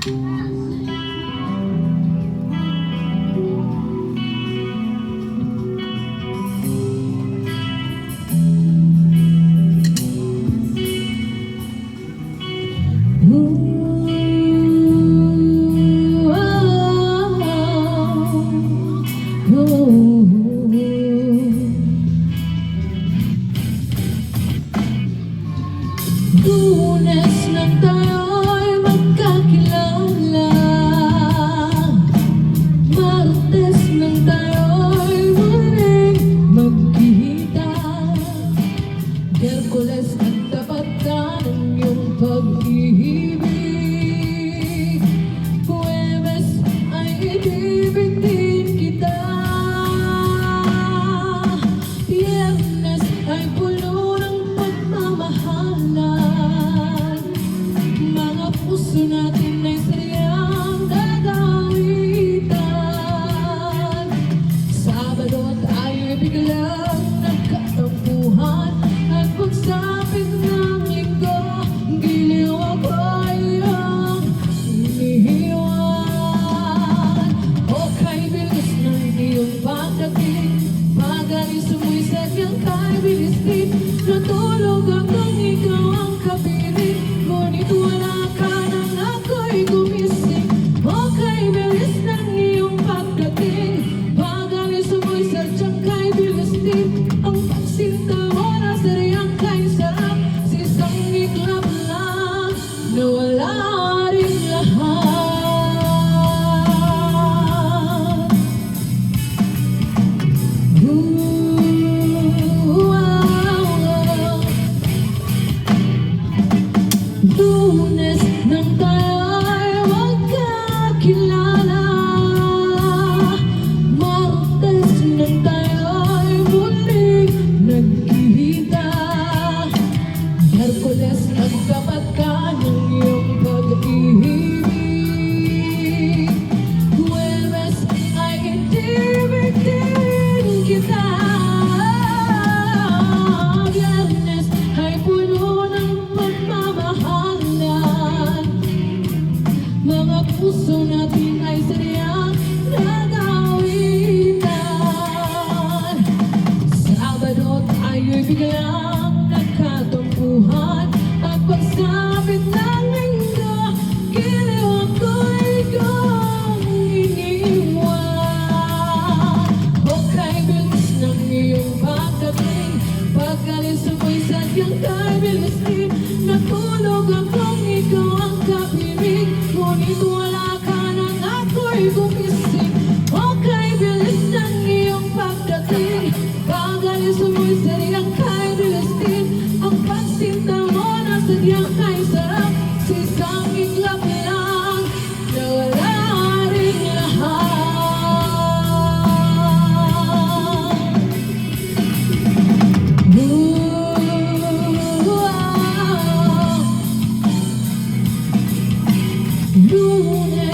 Lunes nang tayo'y magkakilala, Martes nang tayo'y muling magkita, Miyerkules nagtapat ka ng iyong pag-ibig, Huwebes ay inibig din kita, Biyernes ay puno ng pagmamahalan, mga puso natin ay saryang nagawitan, Sabado tayo'y biglang nagkatampuhan, at pagsapit ng linggo, giliw ako'y iyong inihiwan. O kay bilis ng iyong pagdating, pag-alis mo'y sadyang kay bilis din, natulog hanggang ikaw ang kapiling, ngunit wala ka nang ako'y gumising. O kay bilis ng iyong pagdating, pag-alis mo'y sadyang kay bilis din, ang pagsinta mo na saryang kay sarap, sa isang iglap lang nawala rin lahat. Lunes nang tayo'y magkakilala, Martes nang tayo'y muling nagkita, Miyerkules nagtapat ka ng iyong pag-ibig, Huwebes ay inibig din kita, Biyernes ay puno ng pagmamahalan, mga puso natin ay saryang nagawitan, Sabado tayo'y biglang nagkatampuhan, at pagsapit ng linggo, giliw ako'y iyong iniwan. O kay bilis ng iyong pagdating, pag-alis mo'y sadyang kay bilis din, natulog hanggang ikaw ang kapiling, ngunit wala ka nang ako'y gumising. O kay bilis ng iyong pagdating, pag-alis mo'y sadyang kay bilis din, ang pagsinta mo na sadyang kay sarap, sa isang iglap lang nawala rin lahat. Lunes